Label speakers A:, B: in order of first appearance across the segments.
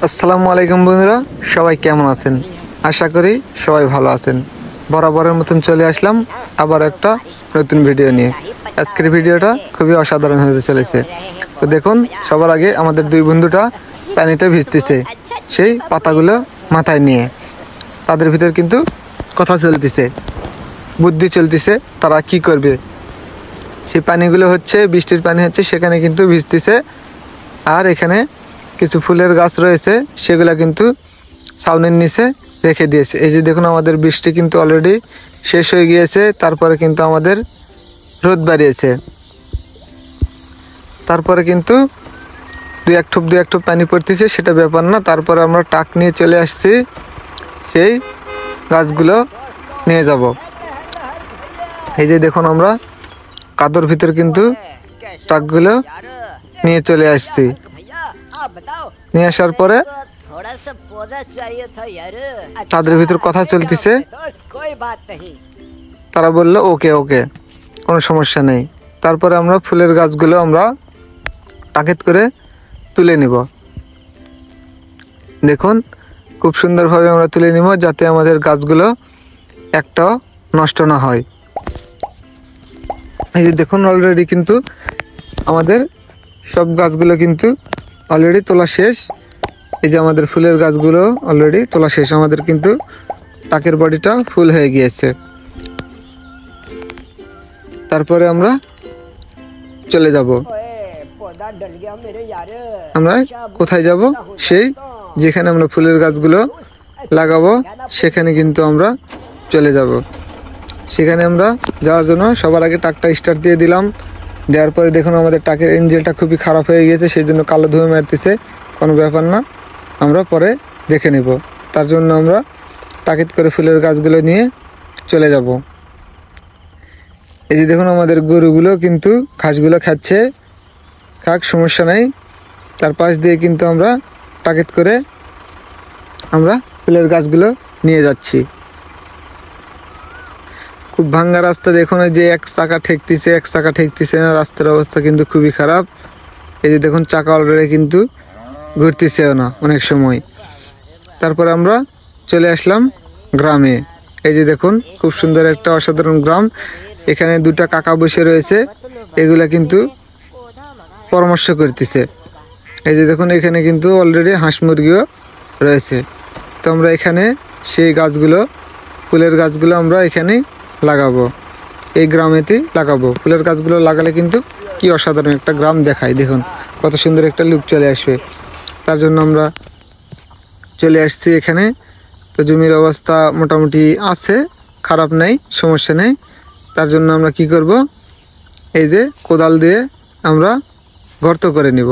A: আসসালামু আলাইকুম বন্ধুরা, সবাই কেমন আছেন? আশা করি সবাই ভালো আছেন। বরাবরের মতন চলে আসলাম আবার একটা নতুন ভিডিও নিয়ে। আজকের ভিডিওটা খুবই অসাধারণ হতে চলেছে। তো দেখুন, সবার আগে আমাদের দুই বন্ধুটা পানিতে ভিজতেছে, সেই পাতাগুলো মাথায় নিয়ে। তাদের ভিতর কিন্তু কথা চলতেছে, বুদ্ধি চলতেছে, তারা কি করবে। সেই পানিগুলো হচ্ছে বৃষ্টির পানি, হচ্ছে সেখানে কিন্তু ভিজতেছে। আর এখানে কিছু ফুলের গাছ রয়েছে, সেগুলা কিন্তু ছাউনির নিচে রেখে দিয়েছে। এই যে দেখুন, আমাদের বৃষ্টি কিন্তু অলরেডি শেষ হয়ে গিয়েছে। তারপরে কিন্তু আমাদের রোদ বাড়িয়েছে। তারপরে কিন্তু দুই এক ঠোপ পানি পড়তেছে, সেটা ব্যাপার না। তারপরে আমরা টাক নিয়ে চলে আসছি, সেই গাছগুলো নিয়ে যাব। এই যে দেখুন, আমরা কাদর ভিতর কিন্তু টাকগুলো নিয়ে চলে আসছি। নিয়ে আসার পরে তাদের ভিতর কথা চলতেছে। তারা বললো ওকে ওকে, কোনো সমস্যা নেই। তারপরে আমরা ফুলের গাছগুলো আমরা টাকেত করে তুলে নিব। দেখুন, খুব সুন্দরভাবে আমরা তুলে নিব, যাতে আমাদের গাছগুলো একটাও নষ্ট না হয়। এই যে দেখুন, অলরেডি কিন্তু আমাদের সব গাছগুলো কিন্তু অলরেডি তোলা শেষ। এই যে আমাদের ফুলের গাছগুলো অলরেডি তোলা শেষ। আমাদের কিন্তু টাকের বডিটা ফুল হয়ে গিয়েছে। তারপরে আমরা চলে যাব। আমরা কোথায় যাব? সেই যেখানে আমরা ফুলের গাছগুলো লাগাবো, সেখানে কিন্তু আমরা চলে যাব। সেখানে আমরা যাওয়ার জন্য সবার আগে টাকটা স্টার্ট দিয়ে দিলাম। দেওয়ার পরে দেখুন, আমাদের টাকের ইঞ্জিনটা খুবই খারাপ হয়ে গিয়েছে, সেই জন্য কালো ধুয়ে মারতেছে। কোনো ব্যাপার না, আমরা পরে দেখে নেব। তার জন্য আমরা তাকিদ করে ফুলের গাছগুলো নিয়ে চলে যাব। এই যে দেখুন, আমাদের গরুগুলো কিন্তু ঘাসগুলো খাচ্ছে, খাক, সমস্যা নেই। তার পাশ দিয়ে কিন্তু আমরা তাকিদ করে আমরা ফুলের গাছগুলো নিয়ে যাচ্ছি। খুব ভাঙ্গা রাস্তা। দেখুন, যে এক চাকা ঠেকতেছে না, রাস্তার অবস্থা কিন্তু খুবই খারাপ। এই যে দেখুন, চাকা অলরেডি কিন্তু ঘুরতেছেও না অনেক সময়। তারপর আমরা চলে আসলাম গ্রামে। এই যে দেখুন, খুব সুন্দর একটা অসাধারণ গ্রাম। এখানে দুটা কাকা বসে রয়েছে, এগুলা কিন্তু পরামর্শ করতেছে। এই যে দেখুন, এখানে কিন্তু অলরেডি হাঁস মুরগিও রয়েছে। তো আমরা এখানে সেই গাছগুলো, ফুলের গাছগুলো আমরা এখানে লাগাবো, এই গ্রামেতেই লাগাবো। ফুলের গাছগুলো লাগালে কিন্তু কি অসাধারণ একটা গ্রাম দেখায়। দেখুন কত সুন্দর একটা লুক চলে আসবে। তার জন্য আমরা চলে আসছি এখানে। তো জমির অবস্থা মোটামুটি আছে, খারাপ নেই, সমস্যা নেই। তার জন্য আমরা কি করব, এই যে কোদাল দিয়ে আমরা গর্ত করে নিব।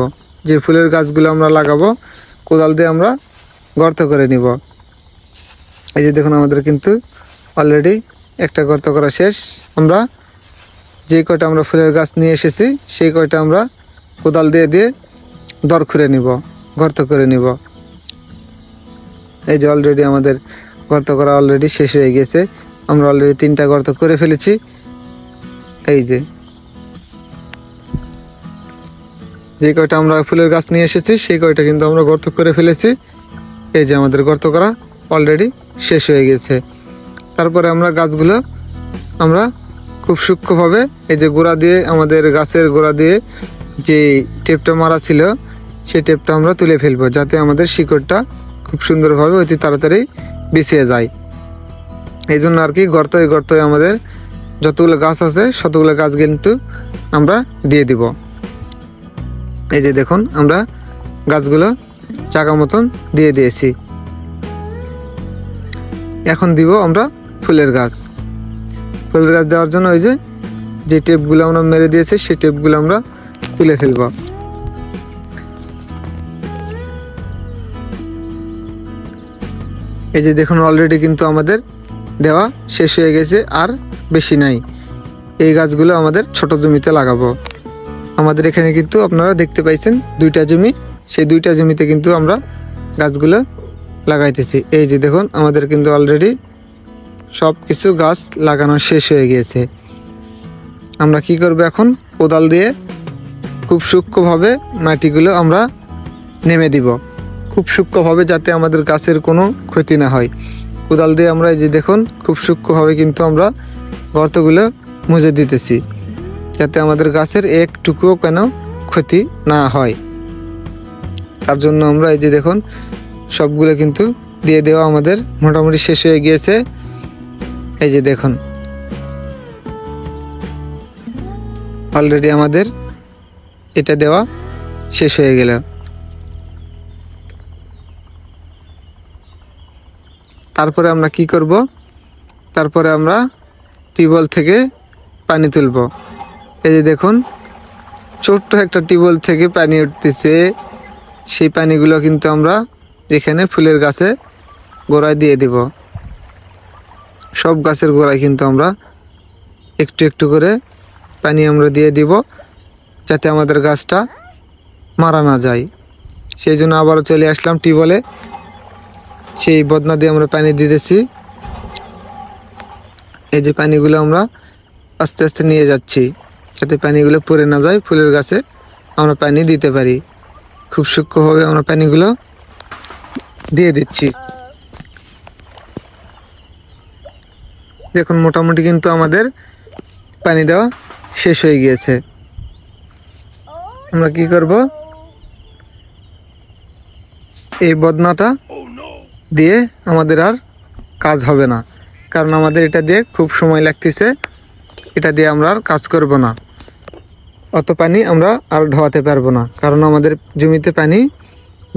A: যে ফুলের গাছগুলো আমরা লাগাবো, কোদাল দিয়ে আমরা গর্ত করে নিব। এই যে দেখুন, আমাদের কিন্তু অলরেডি একটা গর্ত করা শেষ। আমরা যে কয়টা আমরা ফুলের গাছ নিয়ে এসেছি, সেই কয়টা আমরা কোদাল দিয়ে দর খুঁড়ে নিব, গর্ত করে নিব। এই যে অলরেডি আমাদের গর্ত করা অলরেডি শেষ হয়ে গেছে। আমরা অলরেডি 3টা গর্ত করে ফেলেছি। এই যে কয়টা আমরা ফুলের গাছ নিয়ে এসেছি, সেই কয়টা কিন্তু আমরা গর্ত করে ফেলেছি। এই যে আমাদের গর্ত করা অলরেডি শেষ হয়ে গেছে। তারপরে আমরা গাছগুলো আমরা খুব সূক্ষ্মভাবে, এই যে গোড়া দিয়ে, আমাদের গাছের গোড়া দিয়ে যে টেপটা মারা ছিল, সেই টেপটা আমরা তুলে ফেলবো, যাতে আমাদের শিকড়টা খুব সুন্দরভাবে অতি তাড়াতাড়ি বিছিয়ে যায়। এই জন্য আর কি, গর্তই আমাদের যতগুলো গাছ আছে, ততগুলো গাছ কিন্তু আমরা দিয়ে দিব। এই যে দেখুন, আমরা গাছগুলো চাকা মতন দিয়ে দিয়েছি। এখন দিব আমরা ফুলের গাছ। ফুলের গাছ দেওয়ার জন্য ওই যে টেপগুলো আমরা মেরে দিয়েছি, সেই টেপগুলো আমরা তুলে ফেলব। এই যে দেখুন, অলরেডি কিন্তু আমাদের দেওয়া শেষ হয়ে গেছে, আর বেশি নাই। এই গাছগুলো আমাদের ছোট জমিতে লাগাবো। আমাদের এখানে কিন্তু আপনারা দেখতে পাইছেন 2টা জমি, সেই 2টা জমিতে কিন্তু আমরা গাছগুলো লাগাইতেছি। এই যে দেখুন, আমাদের কিন্তু অলরেডি সব কিছু গাছ লাগানো শেষ হয়ে গিয়েছে। আমরা কি করব, এখন কোদাল দিয়ে খুব সূক্ষ্মভাবে মাটিগুলো আমরা নেমে দিব। খুব সূক্ষ্মভাবে, যাতে আমাদের গাছের কোনো ক্ষতি না হয়। কোদাল দিয়ে আমরা এই যে দেখুন খুব সূক্ষ্মভাবে কিন্তু আমরা গর্তগুলো মুছে দিতেছি, যাতে আমাদের গাছের একটুকুও কেন ক্ষতি না হয়। তার জন্য আমরা এই যে দেখুন সবগুলো কিন্তু দিয়ে দেওয়া আমাদের মোটামুটি শেষ হয়ে গিয়েছে। এই যে দেখুন অলরেডি আমাদের এটা দেওয়া শেষ হয়ে গেল। তারপরে আমরা কি করব, তারপরে আমরা টিউবওয়েল থেকে পানি তুলব। এই যে দেখুন ছোট্ট একটা টিউবওয়েল থেকে পানি উঠতেছে, সেই পানিগুলো কিন্তু আমরা এখানে ফুলের গাছে গোড়ায় দিয়ে দিব। সব গাছের গোড়ায় কিন্তু আমরা একটু একটু করে পানি আমরা দিয়ে দিব, যাতে আমাদের গাছটা মারা না যায়। সেই জন্য আবারও চলে আসলাম টিউবওয়েলে, সেই বদনা দিয়ে আমরা পানি দিতেছি। এই যে পানিগুলো আমরা আস্তে আস্তে নিয়ে যাচ্ছি, যাতে পানিগুলো পড়ে না যায়, ফুলের গাছে আমরা পানি দিতে পারি। খুব সূক্ষ্মভাবে আমরা পানিগুলো দিয়ে দিচ্ছি। দেখুন মোটামুটি কিন্তু আমাদের পানি দেওয়া শেষ হয়ে গিয়েছে। আমরা কি করব, এই বদনাটা দিয়ে আমাদের আর কাজ হবে না, কারণ আমাদের এটা দিয়ে খুব সময় লাগতেছে। এটা দিয়ে আমরা আর কাজ করব না, অত পানি আমরা আর ঢোয়াতে পারবো না, কারণ আমাদের জমিতে পানি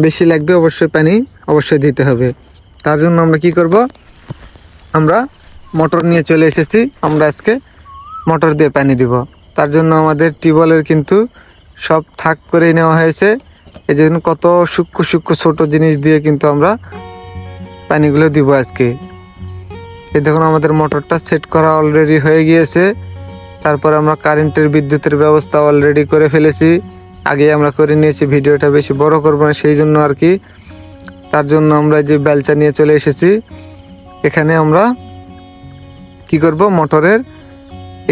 A: বেশি লাগবে, অবশ্যই পানি অবশ্যই দিতে হবে। তার জন্য আমরা কি করব, আমরা মোটর নিয়ে চলে এসেছি। আমরা আজকে মোটর দিয়ে পানি দিব। তার জন্য আমাদের টিউবওয়েলের কিন্তু সব থাক করে নেওয়া হয়েছে। এই জন্য কত সূক্ষ্ম সূক্ষ্ম ছোট জিনিস দিয়ে কিন্তু আমরা পানিগুলো দিব আজকে। এই দেখুন আমাদের মোটরটা সেট করা অলরেডি হয়ে গিয়েছে। তারপর আমরা কারেন্টের বিদ্যুতের ব্যবস্থা অলরেডি করে ফেলেছি, আগে আমরা করে নিয়েছি। ভিডিওটা বেশি বড় করব না সেই জন্য আর কি। তার জন্য আমরা যে বেলচা নিয়ে চলে এসেছি। এখানে আমরা কি করব, মোটরের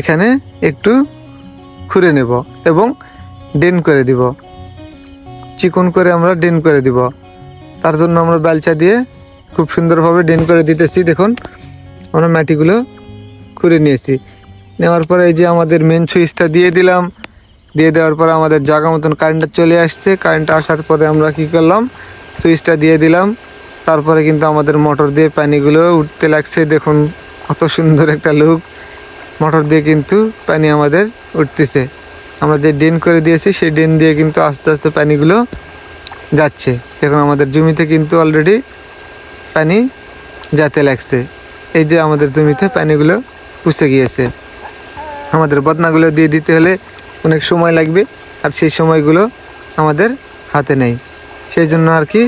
A: এখানে একটু খুঁড়ে নেব এবং ড্রেন করে দিব, চিকন করে আমরা ড্রেন করে দিব। তার জন্য আমরা বেলচা দিয়ে খুব সুন্দরভাবে ড্রেন করে দিতেছি। দেখুন আমরা মাটিগুলো খুঁড়ে নিয়েছি। নেওয়ার পরে এই যে আমাদের মেন সুইচটা দিয়ে দিলাম। দিয়ে দেওয়ার পরে আমাদের জায়গা মতন কারেন্টটা চলে আসছে। কারেন্টটা আসার পরে আমরা কি করলাম, সুইচটা দিয়ে দিলাম। তারপরে কিন্তু আমাদের মোটর দিয়ে পানিগুলো উঠতে লাগছে। দেখুন কত সুন্দর একটা লুক, মোটর দিয়ে কিন্তু পানি আমাদের উঠতেছে। আমরা যে ড্রেন করে দিয়েছি সেই ড্রেন দিয়ে কিন্তু আস্তে আস্তে পানিগুলো যাচ্ছে। দেখুন আমাদের জমিতে কিন্তু অলরেডি পানি যেতে লাগছে। এই যে আমাদের জমিতে পানিগুলো পুষে গিয়েছে। আমাদের বদনাগুলো দিয়ে দিতে হলে অনেক সময় লাগবে, আর সেই সময়গুলো আমাদের হাতে নেই। সেই জন্য আর কি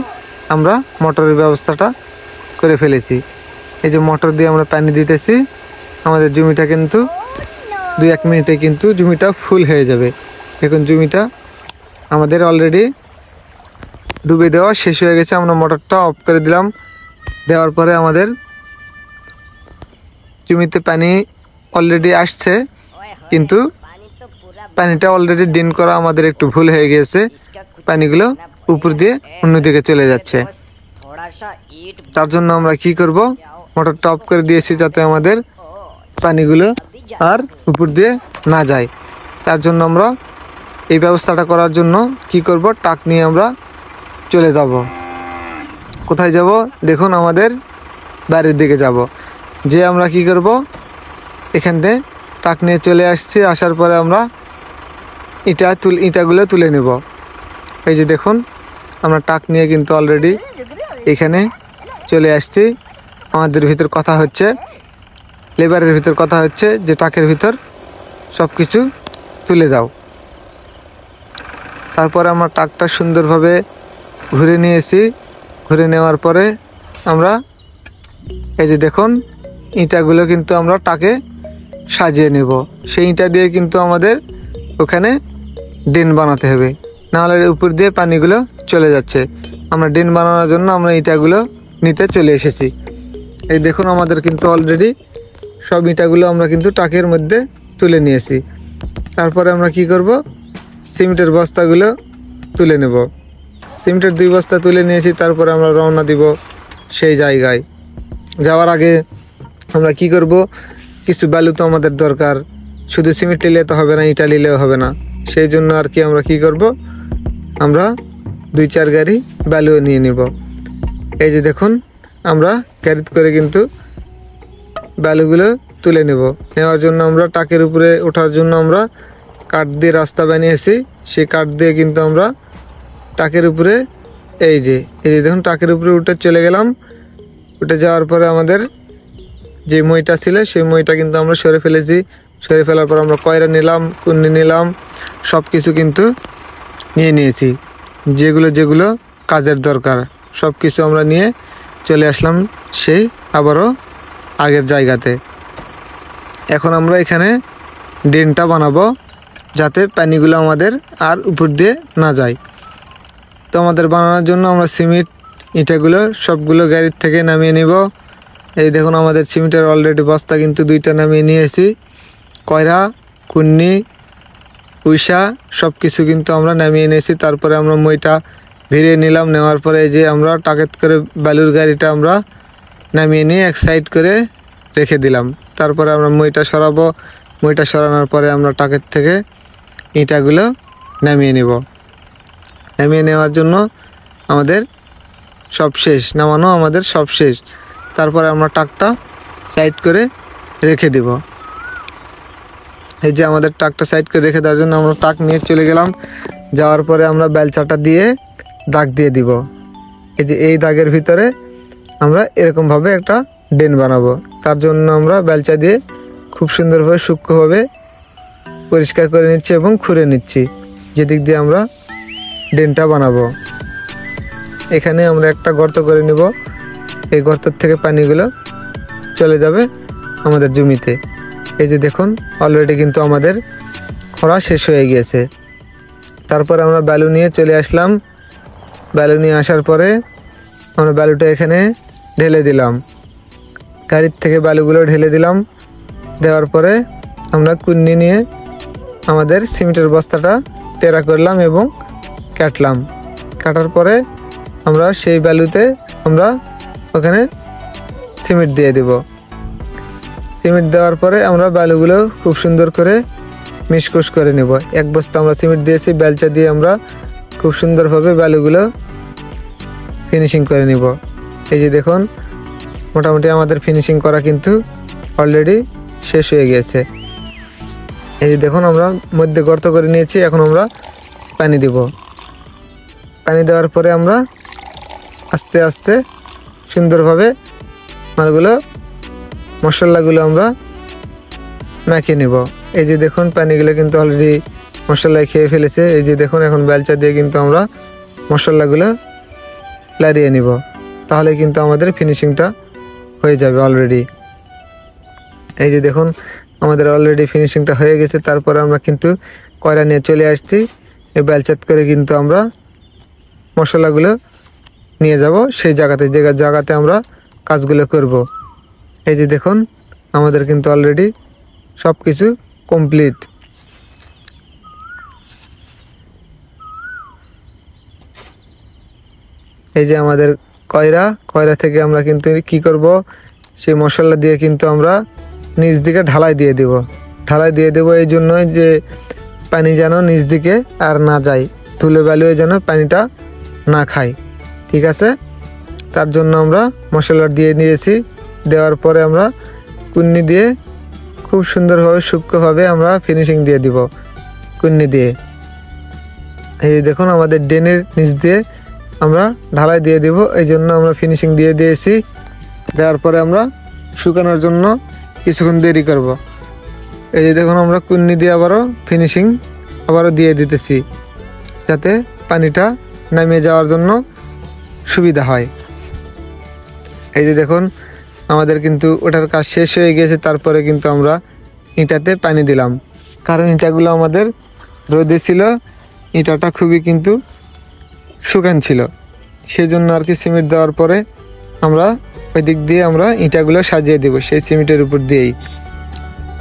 A: আমরা মোটরের ব্যবস্থাটা করে ফেলেছি। এই যে মোটর দিয়ে আমরা পানি দিতেছি। আমাদের জমিটা কিন্তু 2-1 মিনিটে কিন্তু জমিটা ফুল হয়ে যাবে। দেখুন জমিটা আমাদের অলরেডি ডুবে দেওয়া শেষ হয়ে গেছে। আমরা মোটরটা অফ করে দিলাম। দেওয়ার পরে আমাদের জমিতে পানি অলরেডি আসছে, কিন্তু পানিটা অলরেডি ড্রেন করা আমাদের একটু ভুল হয়ে গিয়েছে। পানিগুলো উপর দিয়ে অন্যদিকে চলে যাচ্ছে। তার জন্য আমরা কি করব, মোটরটা অফ করে দিয়েছি, যাতে আমাদের পানিগুলো আর উপর দিয়ে না যায়। তার জন্য আমরা এই ব্যবস্থাটা করার জন্য কি করব, টাক নিয়ে আমরা চলে যাব। কোথায় যাব, দেখুন আমাদের বাড়ির দিকে যাব। যে আমরা কি করব, এখান থেকে টাক নিয়ে চলে আসছি। আসার পরে আমরা ইটাগুলো তুলে নেব। এই যে দেখুন আমরা টাক নিয়ে কিন্তু অলরেডি এখানে চলে আসছি। আমাদের ভিতর কথা হচ্ছে, লেবারের ভিতর কথা হচ্ছে যে টাকের ভিতর সব কিছু তুলে দাও। তারপরে আমরা টাকটা সুন্দরভাবে ঘুরে নিয়েছি। ঘুরে নেওয়ার পরে আমরা এই যে দেখুন ইটাগুলো কিন্তু আমরা টাকে সাজিয়ে নেব। সেই ইটা দিয়ে কিন্তু আমাদের ওখানে ড্রেন বানাতে হবে, নাহলে উপর দিয়ে পানিগুলো চলে যাচ্ছে। আমরা ড্রেন বানানোর জন্য আমরা ইটাগুলো নিতে চলে এসেছি। এই দেখুন আমাদের কিন্তু অলরেডি সব ইটাগুলো আমরা কিন্তু টাকের মধ্যে তুলে নিয়েছি। তারপরে আমরা কি করব, সিমেন্টের বস্তাগুলো তুলে নেব। সিমেন্টের 2 বস্তা তুলে নিয়েছি, তারপরে আমরা রওনা দিব সেই জায়গায়। যাওয়ার আগে আমরা কি করব, কিছু বালু তো আমাদের দরকার, শুধু সিমেন্ট নিলে তো হবে না, ইটা নিলেও হবে না। সেই জন্য আর কি আমরা কি করব, আমরা 2-4 গাড়ি বালুও নিয়ে নিব। এই যে দেখুন আমরা গাড়িতে করে কিন্তু বালুগুলো তুলে নেব। নেওয়ার জন্য আমরা টাকের উপরে ওঠার জন্য আমরা কাঠ দিয়ে রাস্তা বানিয়েছি, সেই কাঠ দিয়ে কিন্তু আমরা টাকের উপরে এই যে দেখুন টাকের উপরে উঠে চলে গেলাম। উঠে যাওয়ার পরে আমাদের যে মইটা ছিল সেই মইটা কিন্তু আমরা সরে ফেলেছি। সরে ফেলার পর আমরা কয়রা নিলাম, কুন্নি নিলাম, সব কিছু কিন্তু নিয়ে নিয়েছি, যেগুলো যেগুলো কাজের দরকার সব কিছু আমরা নিয়ে চলে আসলাম সেই আবারও আগের জায়গাতে। এখন আমরা এখানে ড্রেনটা বানাবো, যাতে পানিগুলো আমাদের আর উপর দিয়ে না যায়। তো আমাদের বানানোর জন্য আমরা সিমেন্ট ইটাগুলো সবগুলো গাড়ির থেকে নামিয়ে নিব। এই দেখুন আমাদের সিমেন্টের অলরেডি বস্তা কিন্তু 2টা নামিয়ে নিয়েছি। কয়রা, কুন্নি, উইসা সব কিছু কিন্তু আমরা নামিয়ে নিয়েছি। তারপরে আমরা মইটা ভিড়িয়ে নিলাম। নেওয়ার পরে যে আমরা টাকেট করে বালুর গাড়িটা আমরা নামিয়ে নিয়ে এক সাইড করে রেখে দিলাম। তারপরে আমরা মইটা সরাবো। মইটা সরানোর পরে আমরা টাকের থেকে ইটাগুলো নামিয়ে নেব। নামিয়ে নেওয়ার জন্য আমাদের সব শেষ, নামানো আমাদের সব শেষ। তারপরে আমরা টাকটা সাইড করে রেখে দেব। এই যে আমাদের টাকটা সাইড করে রেখে দেওয়ার জন্য আমরা টাক নিয়ে চলে গেলাম। যাওয়ার পরে আমরা বেলচাটা দিয়ে দাগ দিয়ে দিব। এই যে এই দাগের ভিতরে আমরা এরকমভাবে একটা ড্রেন বানাবো। তার জন্য আমরা বেলচা দিয়ে খুব সুন্দরভাবে সূক্ষ্মভাবে পরিষ্কার করে নিচ্ছি এবং খুঁড়ে নিচ্ছি, যেদিক দিয়ে আমরা ড্রেনটা বানাবো। এখানে আমরা একটা গর্ত করে নিব। এই গর্তের থেকে পানিগুলো চলে যাবে আমাদের জমিতে। এই যে দেখুন অলরেডি কিন্তু আমাদের খরা শেষ হয়ে গিয়েছে। তারপর আমরা বালু নিয়ে চলে আসলাম। বালু নিয়ে আসার পরে আমরা বালুটা এখানে ঢেলে দিলাম, গাড়ির থেকে বালুগুলো ঢেলে দিলাম। দেওয়ার পরে আমরা কুন্নি নিয়ে আমাদের সিমেন্টের বস্তাটা টেরা করলাম এবং কাটলাম। কাটার পরে আমরা সেই বালুতে আমরা ওখানে সিমেন্ট দিয়ে দেব। সিমেন্ট দেওয়ার পরে আমরা বালুগুলো খুব সুন্দর করে মিশকুশ করে নেব। 1 বস্তা আমরা সিমেন্ট দিয়েছি, বেলচা দিয়ে আমরা খুব সুন্দরভাবে বালুগুলো ফিনিশিং করে নিব। এই যে দেখুন মোটামুটি আমাদের ফিনিশিং করা কিন্তু অলরেডি শেষ হয়ে গিয়েছে। এই যে দেখুন আমরা মধ্যে গর্ত করে নিয়েছি। এখন আমরা পানি দিব। পানি দেওয়ার পরে আমরা আস্তে আস্তে সুন্দরভাবে মালগুলো মশলাগুলো আমরা মাখিয়ে নেব। এই যে দেখুন পানিগুলো কিন্তু অলরেডি মশলায় খেয়ে ফেলেছে। এই যে দেখুন এখন বেলচা দিয়ে কিন্তু আমরা মশলাগুলো লাড়িয়ে নিব, তাহলে কিন্তু আমাদের ফিনিশিংটা হয়ে যাবে অলরেডি। এই যে দেখুন আমাদের অলরেডি ফিনিশিংটা হয়ে গেছে। তারপরে আমরা কিন্তু কয়রা নিয়ে চলে আসছি। এই বেলচাত করে কিন্তু আমরা মশলাগুলো নিয়ে যাব সেই জায়গাতে, যে জায়গাতে আমরা কাজগুলো করব। এই যে দেখুন আমাদের কিন্তু অলরেডি সব কিছু কমপ্লিট। এই যে আমাদের কয়রা থেকে আমরা কিন্তু কি করব, সেই মশলা দিয়ে কিন্তু আমরা নিচ দিকে ঢালাই দিয়ে দেব। ঢালাই দিয়ে দেব এই জন্যই যে পানি যেন নিচ দিকে আর না যায়, ধুলো বালুয়ে যেন পানিটা না খায়। ঠিক আছে, তার জন্য আমরা মশলা দিয়ে দিয়েছি। দেওয়ার পরে আমরা কুন্নি দিয়ে খুব সুন্দরভাবে সূক্ষ্মভাবে আমরা ফিনিশিং দিয়ে দিব কুন্নি দিয়ে। এই দেখুন আমাদের ড্রেনের নিচ দিয়ে আমরা ঢালাই দিয়ে দিব, এই জন্য আমরা ফিনিশিং দিয়ে দিয়েছি। দেওয়ার পরে আমরা শুকানোর জন্য কিছুক্ষণ দেরি করব। এই যে দেখুন আমরা কুন্নি দিয়ে আবারও ফিনিশিং দিয়ে দিতেছি, যাতে পানিটা নামিয়ে যাওয়ার জন্য সুবিধা হয়। এই যে দেখুন আমাদের কিন্তু ওটার কাজ শেষ হয়ে গেছে। তারপরে কিন্তু আমরা ইটাতে পানি দিলাম, কারণ ইটাগুলো আমাদের রোদে ছিল, ইটাটা খুবই কিন্তু শুকান ছিল। সেই জন্য আর কি সিমেন্ট দেওয়ার পরে আমরা ওই দিক দিয়ে আমরা ইটাগুলো সাজিয়ে দেব সেই সিমেন্টের উপর দিয়েই।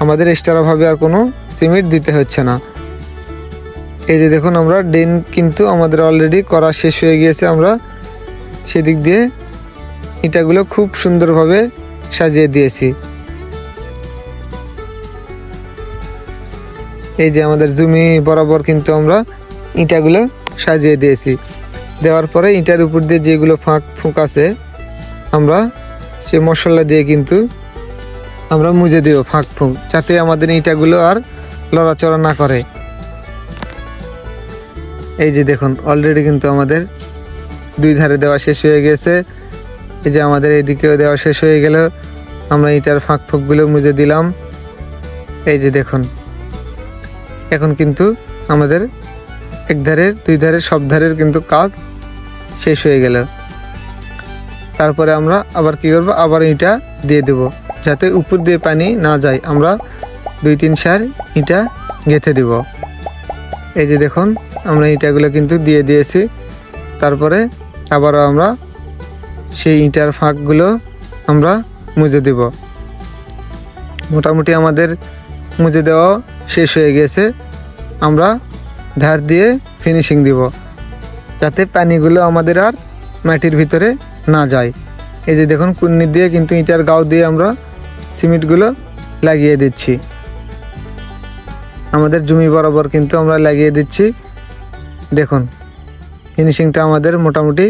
A: আমাদের এক্সট্রাভাবে আর কোনো সিমেন্ট দিতে হচ্ছে না। এই যে দেখুন আমরা ড্রেন কিন্তু আমাদের অলরেডি করা শেষ হয়ে গিয়েছে। আমরা সেদিক দিয়ে ইটাগুলো খুব সুন্দরভাবে সাজিয়ে দিয়েছি। এই যে আমাদের জমি বরাবর কিন্তু আমরা ইটাগুলো সাজিয়ে দিয়েছি। দেওয়ার পরে ইটার উপর দিয়ে যেগুলো ফাঁক ফুঁক আছে আমরা সে মশলা দিয়ে কিন্তু আমরা মুজে দেব ফাঁক ফুঁক, যাতে আমাদের ইটাগুলো আর লড়াচড়া না করে। এই যে দেখুন অলরেডি কিন্তু আমাদের দুই ধারে দেওয়া শেষ হয়ে গেছে। এই যে আমাদের এইদিকেও দেওয়া শেষ হয়ে গেল। আমরা ইটার ফাঁক ফুঁকগুলো মুজে দিলাম। এই যে দেখুন এখন কিন্তু আমাদের এক ধারের দুই ধারের সব ধারের কিন্তু কাজ শেষ হয়ে গেল। তারপরে আমরা আবার কি করব, আবার ইটা দিয়ে দেব যাতে উপর দিয়ে পানি না যায়। আমরা 2-3 সার ইটা গেঁথে দেব। এই যে দেখুন আমরা ইটাগুলো কিন্তু দিয়ে দিয়েছি। তারপরে আবারও আমরা সেই ইটার ফাঁকগুলো আমরা মুজে দেব। মোটামুটি আমাদের মুজে দেওয়া শেষ হয়ে গেছে। আমরা ধার দিয়ে ফিনিশিং দিব যাতে পানিগুলো আমাদের আর মাটির ভিতরে না যায়। এই যে দেখুন কুন্নি দিয়ে কিন্তু ইটার গাও দিয়ে আমরা সিমেন্টগুলো লাগিয়ে দিচ্ছি। আমাদের জমি বরাবর কিন্তু আমরা লাগিয়ে দিচ্ছি। দেখুন ফিনিশিংটা আমাদের মোটামুটি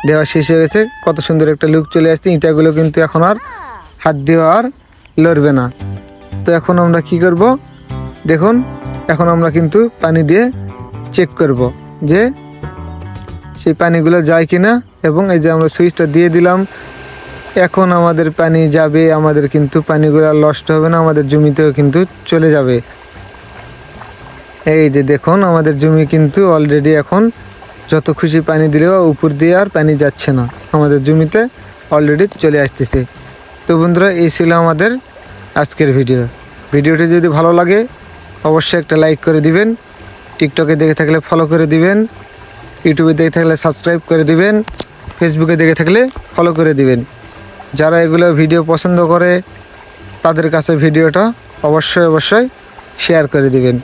A: দেওয়া শেষ হয়ে গেছে। কত সুন্দর একটা লুক চলে আসছে। ইটাগুলো কিন্তু এখন আর হাত দিয়ে আর লড়বে না। তো এখন আমরা কি করব, দেখুন এখন আমরা কিন্তু পানি দিয়ে চেক করব যে সেই পানিগুলো যায় কিনা। এবং এই যে আমরা সুইচটা দিয়ে দিলাম, এখন আমাদের পানি যাবে। আমাদের কিন্তু পানিগুলো নষ্ট হবে না, আমাদের জমিতেও কিন্তু চলে যাবে। এই যে দেখুন আমাদের জমি কিন্তু অলরেডি এখন যত খুশি পানি দিলেও উপর দিয়ে আর পানি যাচ্ছে না, আমাদের জমিতে অলরেডি চলে আসতেছে। তো বন্ধুরা এই ছিল আমাদের আজকের ভিডিওটি যদি ভালো লাগে অবশ্যই একটা লাইক করে দিবেন। টিকটকে দেখে থাকলে ফলো করে দিবেন, ইউটিউবে দেখে থাকলে সাবস্ক্রাইব করে দিবেন, ফেসবুকে দেখে থাকলে ফলো করে দিবেন। যারা এগুলো ভিডিও পছন্দ করে তাদের কাছে ভিডিওটা অবশ্যই শেয়ার করে দিবেন।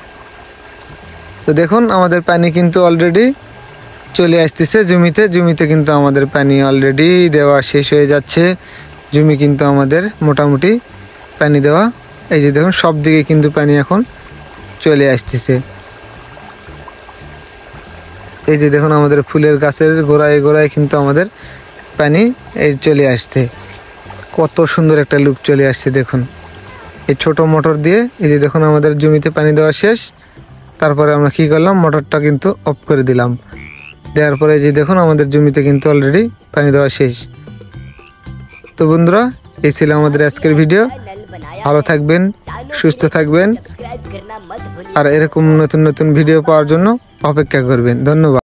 A: তো দেখুন আমাদের পানি কিন্তু অলরেডি চলে আসতেছে জমিতে কিন্তু আমাদের পানি অলরেডি দেওয়া শেষ হয়ে যাচ্ছে। জমি কিন্তু আমাদের মোটামুটি পানি দেওয়া। এই যে দেখুন সব দিকে কিন্তু পানি এখন চলে আসতেছে। এই যে দেখুন আমাদের ফুলের গাছের গোড়ায় কিন্তু আমাদের পানি এই চলে আসছে। কত সুন্দর একটা লুক চলে আসছে দেখুন এই ছোট মোটর দিয়ে। এই যে দেখুন আমাদের জমিতে পানি দেওয়া শেষ। তারপরে আমরা কি করলাম, মোটরটা কিন্তু অফ করে দিলাম। দেওয়ার পরে যে দেখুন আমাদের জমিতে কিন্তু অলরেডি পানি দেওয়া শেষ। তো বন্ধুরা এই ছিল আমাদের আজকের ভিডিও। ভালো থাকবেন, সুস্থ থাকবেন, আর এরকম নতুন ভিডিও পাওয়ার জন্য অপেক্ষা করবেন। ধন্যবাদ।